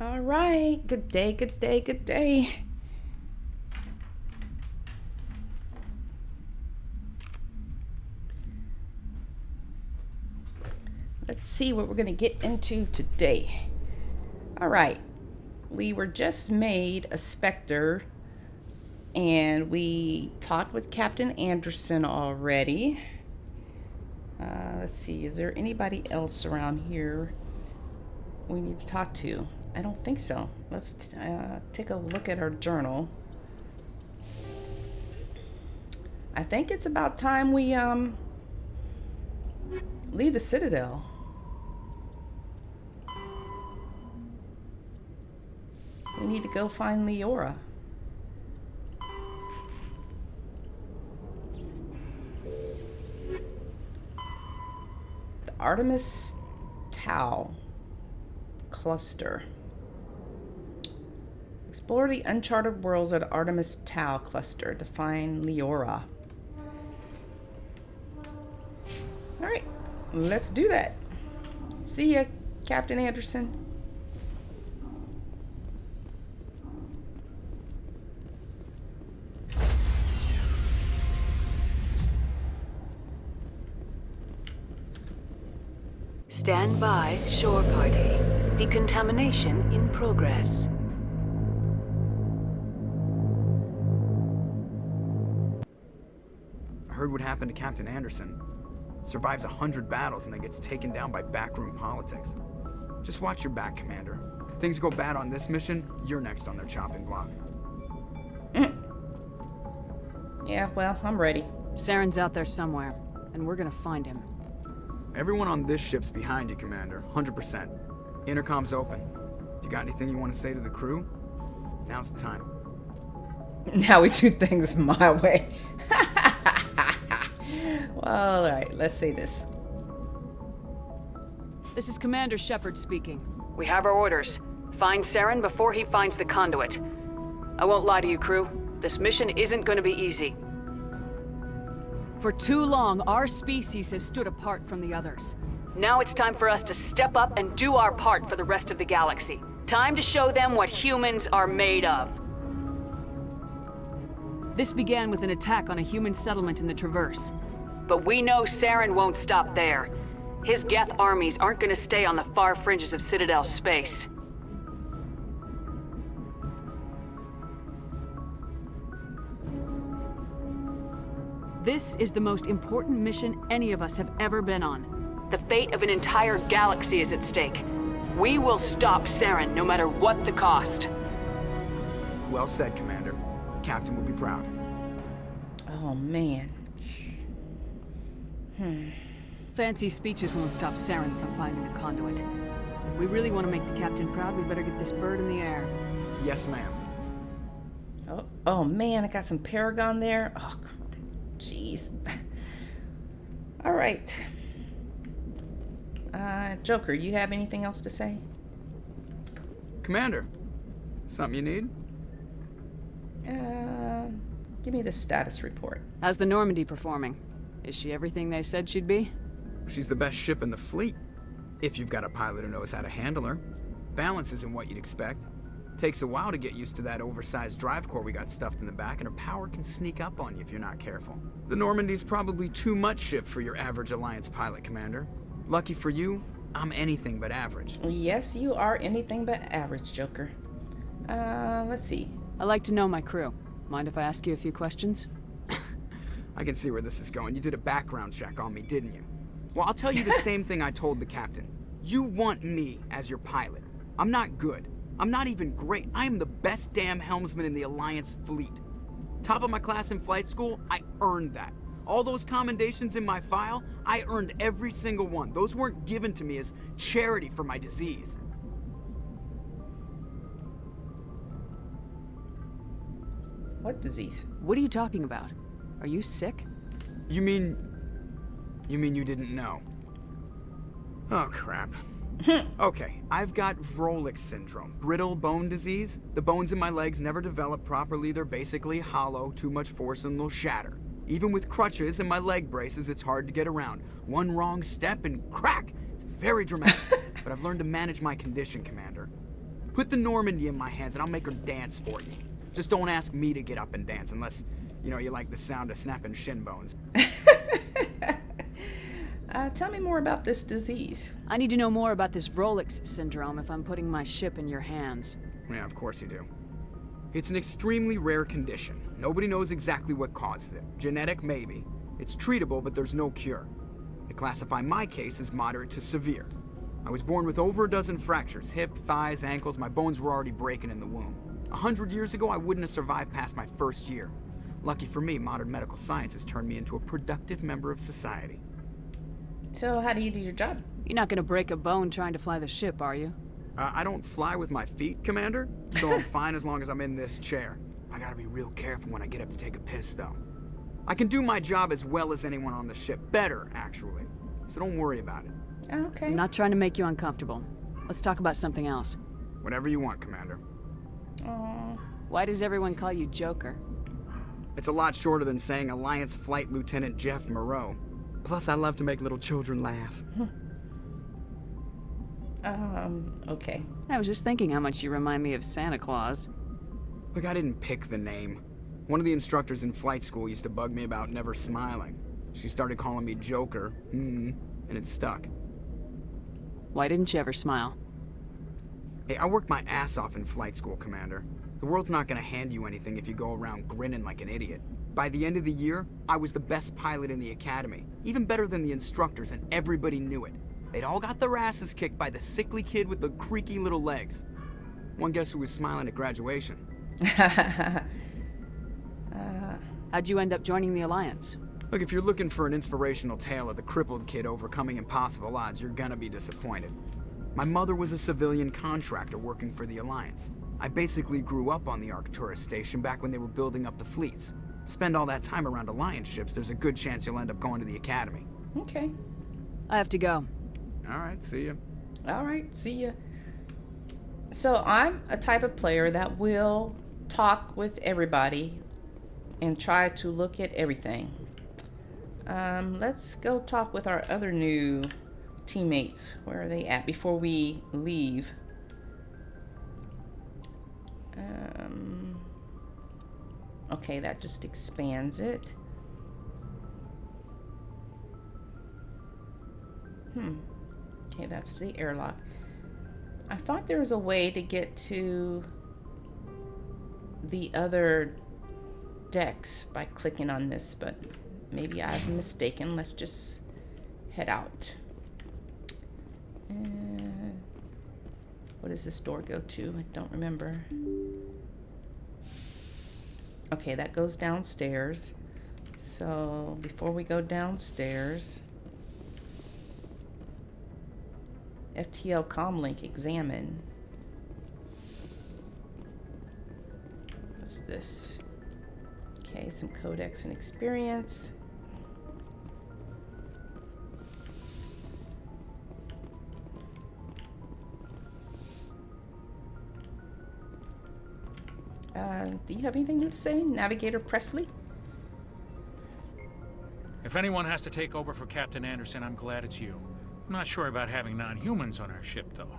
All right. Good day, good day, good day. Let's see what we're going to get into today. All right. We were just made a Spectre, and we talked with Captain Anderson already. Let's see. Is there anybody else around here we need to talk to? I don't think so. Let's take a look at our journal. I think it's about time we leave the Citadel. We need to go find Leora. The Artemis Tau cluster. Explore the uncharted worlds of the Artemis Tau cluster to find Leora. All right, let's do that. See ya, Captain Anderson. Stand by, shore party. Decontamination in progress. I heard what happened to Captain Anderson. Survives 100 battles and then gets taken down by backroom politics. Just watch your back, Commander. If things go bad on this mission, you're next on their chopping block. Yeah, well, I'm ready. Saren's out there somewhere, and we're gonna find him. Everyone on this ship's behind you, Commander. 100%. Intercom's open. If you got anything you want to say to the crew, now's the time. Now we do things my way. Well, all right, let's say this. This is Commander Shepard speaking. We have our orders. Find Saren before he finds the conduit. I won't lie to you, crew. This mission isn't going to be easy. For too long, our species has stood apart from the others. Now it's time for us to step up and do our part for the rest of the galaxy. Time to show them what humans are made of. This began with an attack on a human settlement in the Traverse. But we know Saren won't stop there. His Geth armies aren't going to stay on the far fringes of Citadel space. This is the most important mission any of us have ever been on. The fate of an entire galaxy is at stake. We will stop Saren no matter what the cost. Well said, Commander. The Captain will be proud. Oh, man. Fancy speeches won't stop Saren from finding the conduit. If we really want to make the Captain proud, we better get this bird in the air. Yes, ma'am. Oh, man, I got some Paragon there. Oh, jeez. All right. Joker, you have anything else to say? Commander, something you need? Give me the status report. How's the Normandy performing? Is she everything they said she'd be? She's the best ship in the fleet. If you've got a pilot who knows how to handle her. Balance isn't what you'd expect. Takes a while to get used to that oversized drive core we got stuffed in the back, and her power can sneak up on you if you're not careful. The Normandy's probably too much ship for your average Alliance pilot, Commander. Lucky for you, I'm anything but average. Yes, you are anything but average, Joker. Let's see. I like to know my crew. Mind if I ask you a few questions? I can see where this is going. You did a background check on me, didn't you? Well, I'll tell you the same thing I told the Captain. You want me as your pilot. I'm not good. I'm not even great. I am the best damn helmsman in the Alliance fleet. Top of my class in flight school, I earned that. All those commendations in my file, I earned every single one. Those weren't given to me as charity for my disease. What disease? What are you talking about? Are you sick? You mean you didn't know? Oh, crap. Okay, I've got Vrolik syndrome, brittle bone disease. The bones in my legs never develop properly. They're basically hollow, too much force and they'll shatter. Even with crutches and my leg braces, it's hard to get around. One wrong step and crack! It's very dramatic, but I've learned to manage my condition, Commander. Put the Normandy in my hands and I'll make her dance for you. Just don't ask me to get up and dance unless, you like the sound of snapping shin bones. Tell me more about this disease. I need to know more about this Rolex syndrome if I'm putting my ship in your hands. Yeah, of course you do. It's an extremely rare condition. Nobody knows exactly what causes it. Genetic, maybe. It's treatable, but there's no cure. They classify my case as moderate to severe. I was born with over a dozen fractures, hip, thighs, ankles. My bones were already breaking in the womb. 100 years ago, I wouldn't have survived past my first year. Lucky for me, modern medical science has turned me into a productive member of society. So how do you do your job? You're not gonna break a bone trying to fly the ship, are you? I don't fly with my feet, Commander, so I'm fine as long as I'm in this chair. I gotta be real careful when I get up to take a piss, though. I can do my job as well as anyone on the ship. Better, actually. So don't worry about it. Okay. I'm not trying to make you uncomfortable. Let's talk about something else. Whatever you want, Commander. Aw. Why does everyone call you Joker? It's a lot shorter than saying Alliance Flight Lieutenant Jeff Moreau. Plus, I love to make little children laugh. Okay. I was just thinking how much you remind me of Santa Claus. Look, I didn't pick the name. One of the instructors in flight school used to bug me about never smiling. She started calling me Joker, and it stuck. Why didn't you ever smile? Hey, I worked my ass off in flight school, Commander. The world's not gonna hand you anything if you go around grinning like an idiot. By the end of the year, I was the best pilot in the academy, even better than the instructors, and everybody knew it. They'd all got their asses kicked by the sickly kid with the creaky little legs. One guess who was smiling at graduation? How'd you end up joining the Alliance? Look, if you're looking for an inspirational tale of the crippled kid overcoming impossible odds, you're gonna be disappointed. My mother was a civilian contractor working for the Alliance. I basically grew up on the Arcturus station back when they were building up the fleets. Spend all that time around Alliance ships, there's a good chance you'll end up going to the Academy. Okay. I have to go. All right, see ya. All right. See ya. So I'm a type of player that will talk with everybody and try to look at everything. Let's go talk with our other new teammates. Where are they at before we leave? Okay, that just expands it. Okay, that's the airlock. I thought there was a way to get to the other decks by clicking on this, but maybe I've mistaken. Let's just head out. What does this door go to? I don't remember. Okay, that goes downstairs. So before we go downstairs, FTL comlink examine. What's this? Okay, some codex and experience. Do you have anything new to say, Navigator Presley? If anyone has to take over for Captain Anderson, I'm glad it's you. I'm not sure about having non-humans on our ship, though.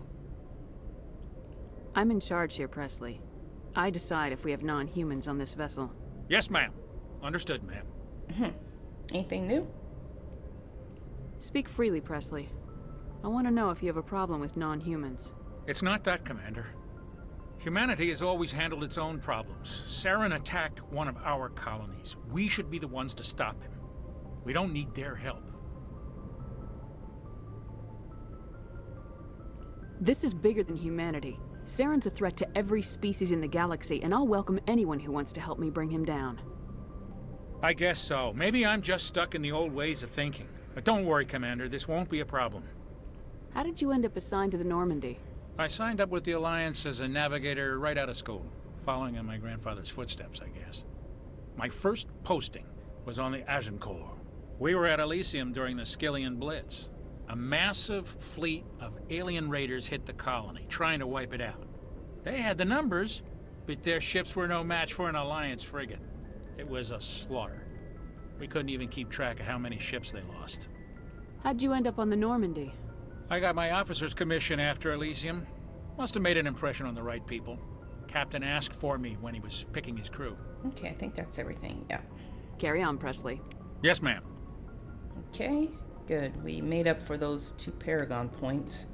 I'm in charge here, Presley. I decide if we have non-humans on this vessel. Yes, ma'am. Understood, ma'am. Anything new? Speak freely, Presley. I want to know if you have a problem with non-humans. It's not that, Commander. Humanity has always handled its own problems. Saren attacked one of our colonies. We should be the ones to stop him. We don't need their help. This is bigger than humanity. Saren's a threat to every species in the galaxy, and I'll welcome anyone who wants to help me bring him down. I guess so. Maybe I'm just stuck in the old ways of thinking. But don't worry, Commander. This won't be a problem. How did you end up assigned to the Normandy? I signed up with the Alliance as a navigator right out of school, following in my grandfather's footsteps, I guess. My first posting was on the Agincourt. We were at Elysium during the Skillian Blitz. A massive fleet of alien raiders hit the colony, trying to wipe it out. They had the numbers, but their ships were no match for an Alliance frigate. It was a slaughter. We couldn't even keep track of how many ships they lost. How'd you end up on the Normandy? I got my officer's commission after Elysium. Must have made an impression on the right people. Captain asked for me when he was picking his crew. Okay, I think that's everything. Yeah. Carry on, Presley. Yes, ma'am. Okay, good. We made up for those 2 Paragon points.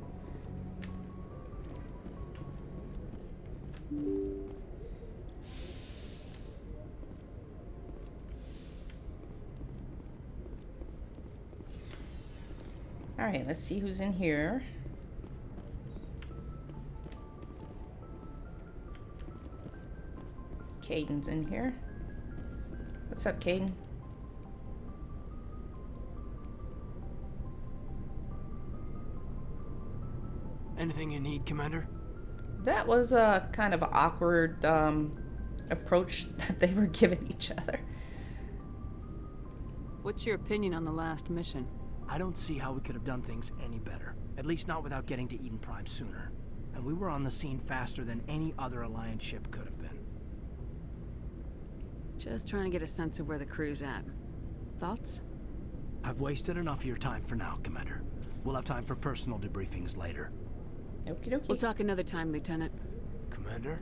All right, let's see who's in here. Caden's in here. What's up, Caden? Anything you need, Commander? That was a kind of awkward approach that they were giving each other. What's your opinion on the last mission? I don't see how we could have done things any better. At least not without getting to Eden Prime sooner. And we were on the scene faster than any other Alliance ship could have been. Just trying to get a sense of where the crew's at. Thoughts? I've wasted enough of your time for now, Commander. We'll have time for personal debriefings later. Okie dokie. We'll talk another time, Lieutenant. Commander?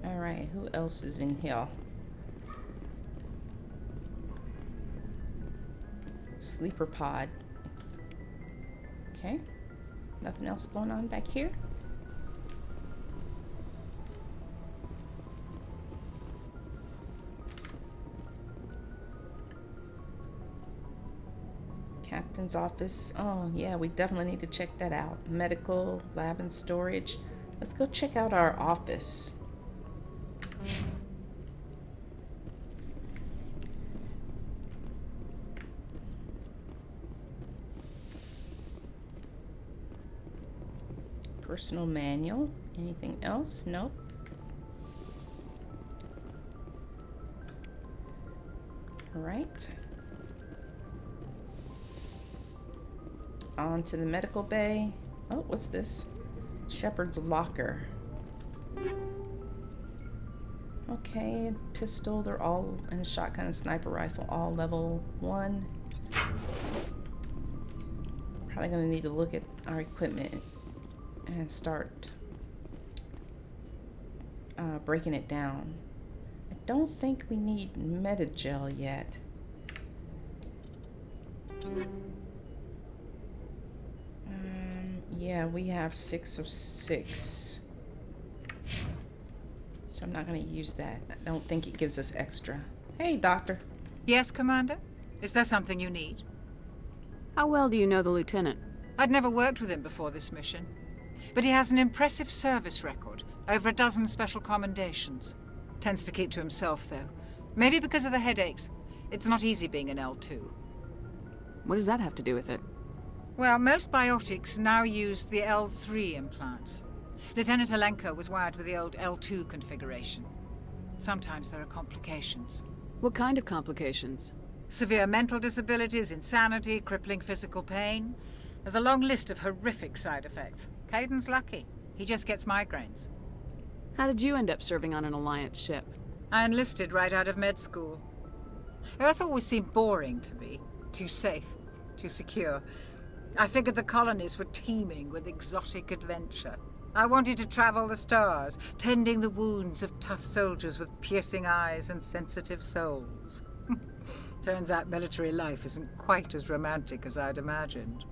All right, who else is in here? Sleeper pod. Okay. Nothing else going on back here? Captain's office. Oh, yeah, we definitely need to check that out. Medical, lab, and storage. Let's go check out our office. Personal manual. Anything else? Nope. All right. On to the medical bay. Oh, what's this? Shepherd's locker. Okay, pistol. They're all in a shotgun and sniper rifle. All level 1. Probably gonna need to look at our equipment and start breaking it down. I don't think we need Metagel yet. Yeah, we have 6 of 6. So I'm not going to use that. I don't think it gives us extra. Hey, Doctor. Yes, Commander? Is there something you need? How well do you know the Lieutenant? I'd never worked with him before this mission. But he has an impressive service record. Over a dozen special commendations. Tends to keep to himself, though. Maybe because of the headaches. It's not easy being an L2. What does that have to do with it? Well, most biotics now use the L3 implants. Lieutenant Alenko was wired with the old L2 configuration. Sometimes there are complications. What kind of complications? Severe mental disabilities, insanity, crippling physical pain. There's a long list of horrific side effects. Caden's lucky. He just gets migraines. How did you end up serving on an Alliance ship? I enlisted right out of med school. Earth always seemed boring to me. Too safe, too secure. I figured the colonies were teeming with exotic adventure. I wanted to travel the stars, tending the wounds of tough soldiers with piercing eyes and sensitive souls. Turns out military life isn't quite as romantic as I'd imagined.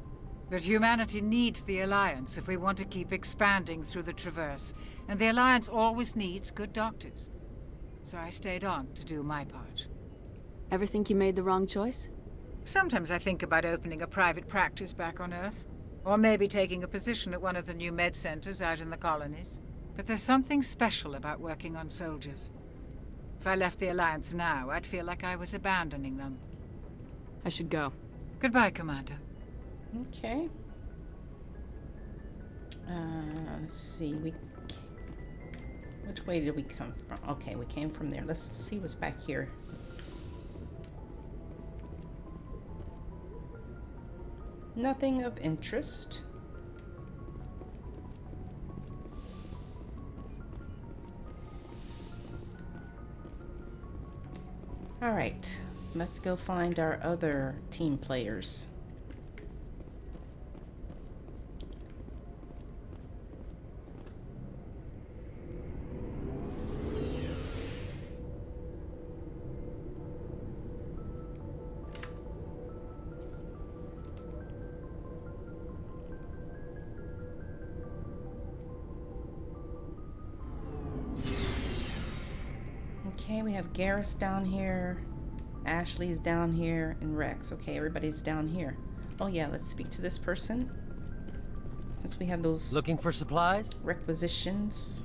But humanity needs the Alliance if we want to keep expanding through the Traverse, and the Alliance always needs good doctors. So I stayed on to do my part. Ever think you made the wrong choice? Sometimes I think about opening a private practice back on Earth. Or maybe taking a position at one of the new med centers out in the colonies. But there's something special about working on soldiers. If I left the Alliance now, I'd feel like I was abandoning them. I should go. Goodbye, Commander. Okay. Let's see. Which way did we come from? Okay, we came from there. Let's see what's back here. Nothing of interest. All right, let's go find our other team players. Okay, we have Garrus down here. Ashley's down here. And Rex. Okay, everybody's down here. Oh yeah, let's speak to this person. Since we have those Looking for supplies? requisitions.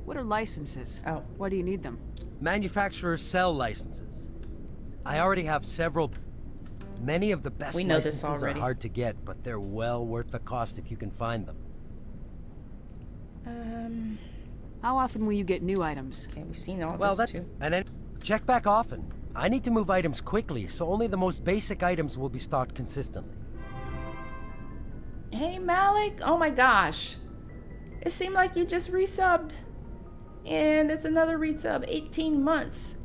What are licenses? Oh. Why do you need them? Manufacturers sell licenses. I already have several. Many of the best We know this licenses are already. hard to get, but they're well worth the cost if you can find them. How often will you get new items? Okay, we've seen all Well, this that's too. and then check back often. I need to move items quickly, so only the most basic items will be stocked consistently. Hey Malik, oh my gosh. It seemed like you just resubbed. And it's another resub, 18 months.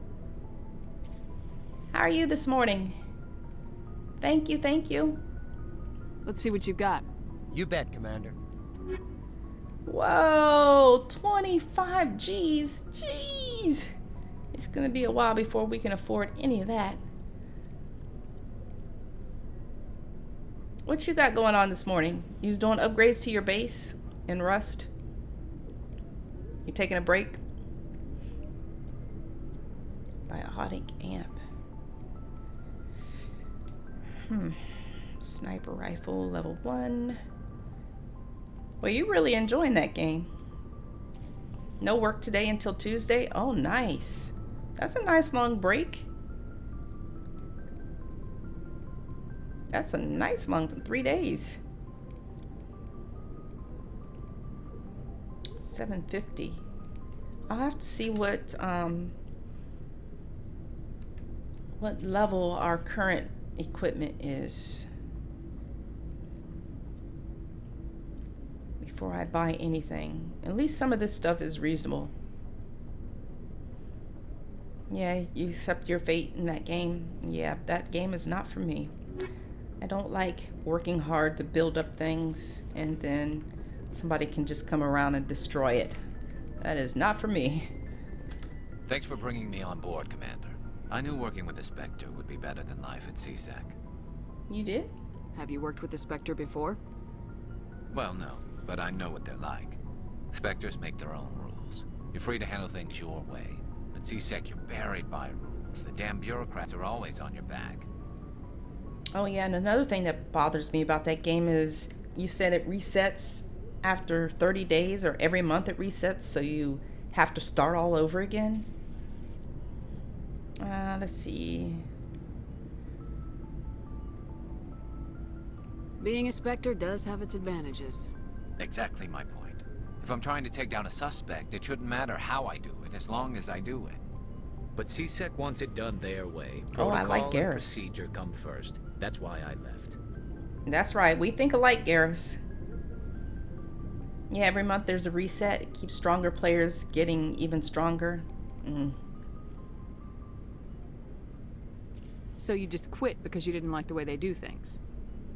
How are you this morning? Thank you, thank you. Let's see what you've got. You bet, Commander. Whoa, 25 G's. Jeez. It's gonna be a while before we can afford any of that. What you got going on this morning? You was doing upgrades to your base in Rust? You taking a break? Biotic amp. Sniper rifle, level 1. Well, you really enjoying that game. No work today until Tuesday? Oh, nice. That's a nice long break. That's a nice long 3 days. 750. I'll have to see what level our current equipment is before I buy anything. At least some of this stuff is reasonable. Yeah, you accept your fate in that game. Yeah, that game is not for me. I don't like working hard to build up things and then somebody can just come around and destroy it. That is not for me. Thanks for bringing me on board, Commander. I knew working with the Spectre would be better than life at CSEC. You did? Have you worked with the Spectre before? Well, no, but I know what they're like. Spectres make their own rules. You're free to handle things your way. At CSEC, you're buried by rules. The damn bureaucrats are always on your back. Oh yeah, and another thing that bothers me about that game is you said it resets after 30 days or every month it resets, so you have to start all over again. Let's see. Being a Spectre does have its advantages. Exactly my point. If I'm trying to take down a suspect, it shouldn't matter how I do it, as long as I do it. But CSEC wants it done their way. Oh, I like Protocol and Garrus. procedure come first. That's why I left. That's right, we think alike, Garrus. Yeah, every month there's a reset. It keeps stronger players getting even stronger. So you just quit because you didn't like the way they do things?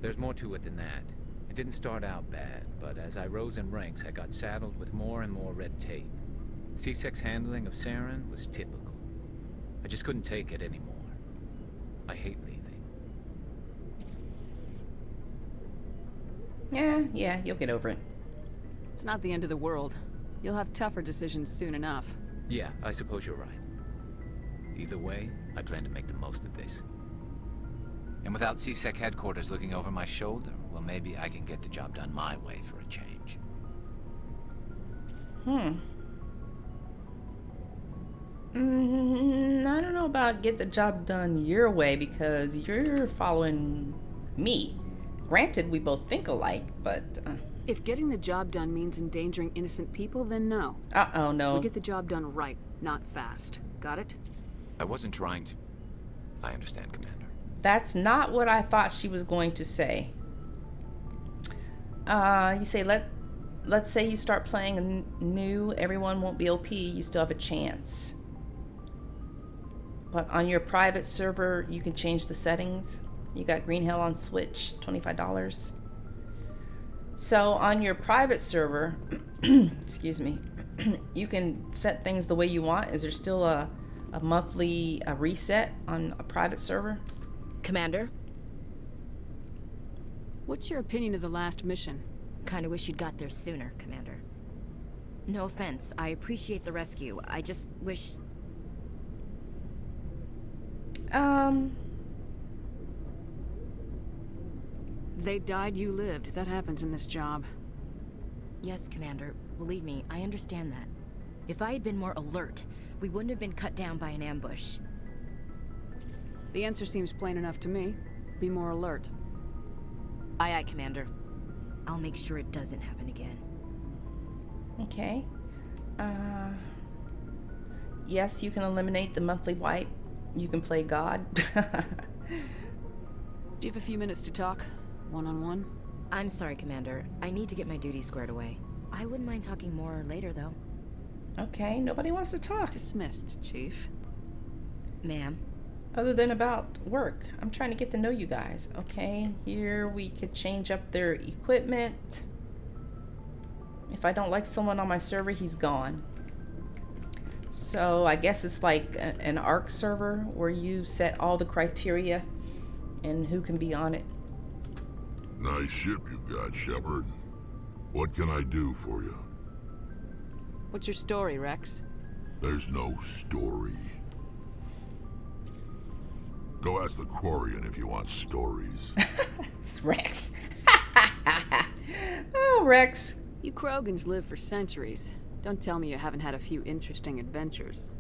There's more to it than that. It didn't start out bad, but as I rose in ranks, I got saddled with more and more red tape. CSEC's handling of Saren was typical. I just couldn't take it anymore. I hate leaving. Yeah, you'll get over it. It's not the end of the world. You'll have tougher decisions soon enough. Yeah, I suppose you're right. Either way, I plan to make the most of this. And without CSEC headquarters looking over my shoulder, well, maybe I can get the job done my way for a change. I don't know about get the job done your way because you're following me. Granted, we both think alike, but... If getting the job done means endangering innocent people, then no. Uh-oh, no. We'll get the job done right, not fast. Got it? I wasn't trying to... I understand, Commander. That's not what I thought she was going to say. You say, let's say you start playing new, everyone won't be OP, you still have a chance. But on your private server, you can change the settings. You got Green Hell on Switch, $25. So on your private server, excuse me, you can set things the way you want. Is there still a monthly reset on a private server? Commander? What's your opinion of the last mission? Kinda wish you'd got there sooner, Commander. No offense. I appreciate the rescue. I just wish... They died, you lived. That happens in this job. Yes, Commander. Believe me, I understand that. If I had been more alert, we wouldn't have been cut down by an ambush. The answer seems plain enough to me. Be more alert. Aye, aye, Commander. I'll make sure it doesn't happen again. Okay. Yes, you can eliminate the monthly wipe. You can play God. Do you have a few minutes to talk? One-on-one? I'm sorry, Commander. I need to get my duties squared away. I wouldn't mind talking more later, though. Okay, nobody wants to talk. Dismissed, Chief. Ma'am? Other than about work. I'm trying to get to know you guys. Okay, here we could change up their equipment. If I don't like someone on my server, he's gone. So I guess it's like an ARC server where you set all the criteria and who can be on it. Nice ship you've got, Shepard. What can I do for you? What's your story, Rex? There's no story. Go ask the Quarian if you want stories. Rex. Oh, Rex. You Krogans live for centuries. Don't tell me you haven't had a few interesting adventures.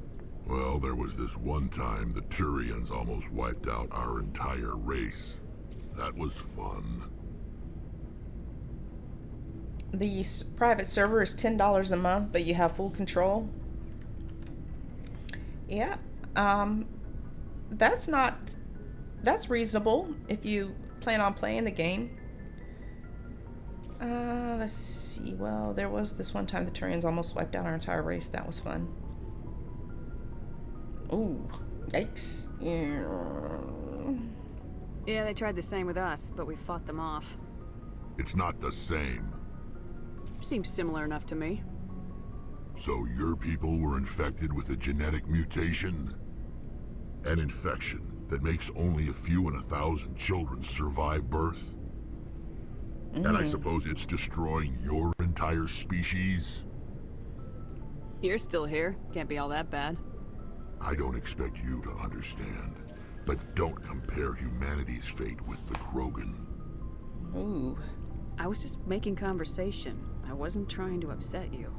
Well, there was this one time the Turians almost wiped out our entire race. That was fun. The private server is $10 a month, but you have full control. Yeah. That's reasonable if you plan on playing the game. Let's see. Well, there was this one time the Turians almost wiped out our entire race. That was fun. Ooh, yikes. Yeah, they tried the same with us, but we fought them off. It's not the same. Seems similar enough to me. So your people were infected with a genetic mutation? An infection that makes only a few in 1,000 children survive birth? And I suppose it's destroying your entire species? You're still here. Can't be all that bad. I don't expect you to understand, but don't compare humanity's fate with the Krogan. Ooh. I was just making conversation. I wasn't trying to upset you.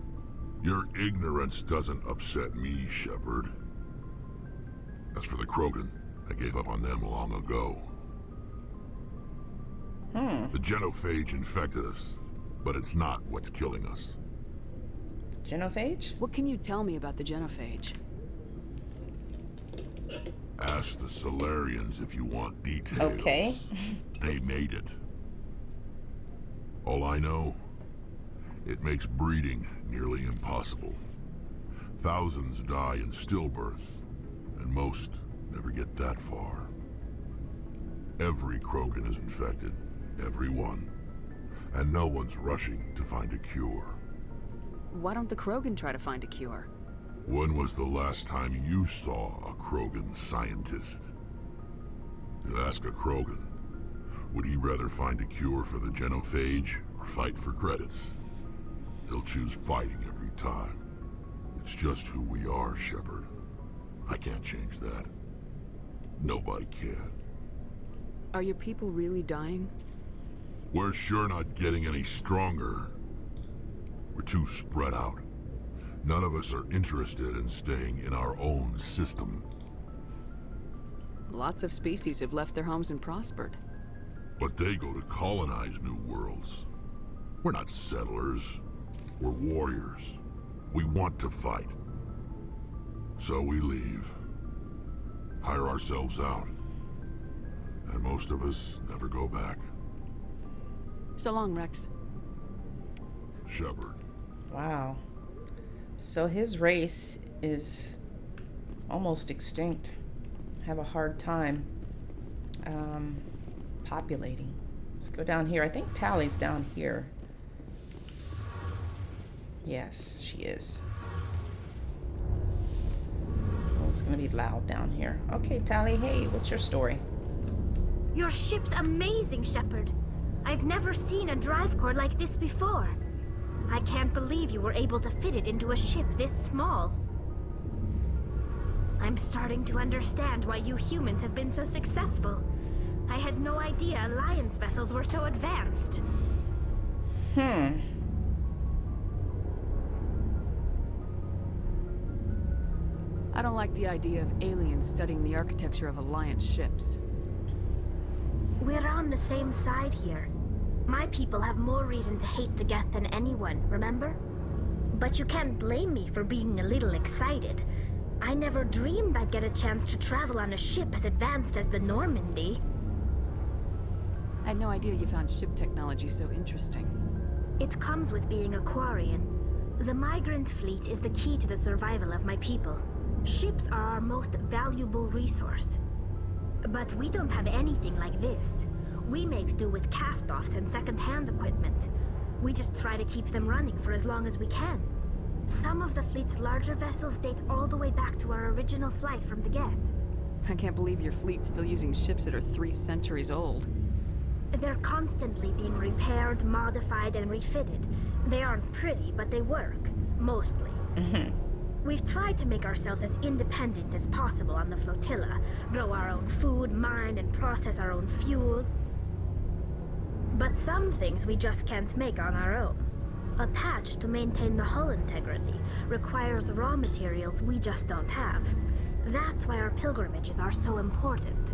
Your ignorance doesn't upset me, Shepard. As for the Krogan, I gave up on them long ago. The genophage infected us, but it's not what's killing us. Genophage? What can you tell me about the genophage? Ask the Solarians if you want details. Okay. They made it. All I know, it makes breeding nearly impossible. Thousands die in stillbirth, and most never get that far. Every Krogan is infected. Every one. And no one's rushing to find a cure. Why don't the Krogan try to find a cure? When was the last time you saw a Krogan scientist? You ask a Krogan, would he rather find a cure for the genophage or fight for credits? He'll choose fighting every time. It's just who we are, Shepard. I can't change that. Nobody can. Are your people really dying? We're sure not getting any stronger. We're too spread out. None of us are interested in staying in our own system. Lots of species have left their homes and prospered. But they go to colonize new worlds. We're not settlers. We're warriors. We want to fight. So we leave. Hire ourselves out. And most of us never go back. So long, Rex. Shepard. Wow. So his race is almost extinct. Have a hard time populating. Let's go down here. I think Tally's down here. Yes, she is. Oh, it's gonna be loud down here. Okay, Tally, hey, what's your story? Your ship's amazing, Shepard. I've never seen a drive core like this before. I can't believe you were able to fit it into a ship this small. I'm starting to understand why you humans have been so successful. I had no idea Alliance vessels were so advanced. I don't like the idea of aliens studying the architecture of Alliance ships. We're on the same side here. My people have more reason to hate the Geth than anyone, remember? But you can't blame me for being a little excited. I never dreamed I'd get a chance to travel on a ship as advanced as the Normandy. I had no idea you found ship technology so interesting. It comes with being a Quarian. The migrant fleet is the key to the survival of my people. Ships are our most valuable resource. But we don't have anything like this. We make do with cast-offs and second-hand equipment. We just try to keep them running for as long as we can. Some of the fleet's larger vessels date all the way back to our original flight from the Geth. I can't believe your fleet's still using ships that are 3 centuries old. They're constantly being repaired, modified, and refitted. They aren't pretty, but they work. Mostly. We've tried to make ourselves as independent as possible on the flotilla. Grow our own food, mine, and process our own fuel. But some things we just can't make on our own. A patch to maintain the hull integrity requires raw materials we just don't have. That's why our pilgrimages are so important.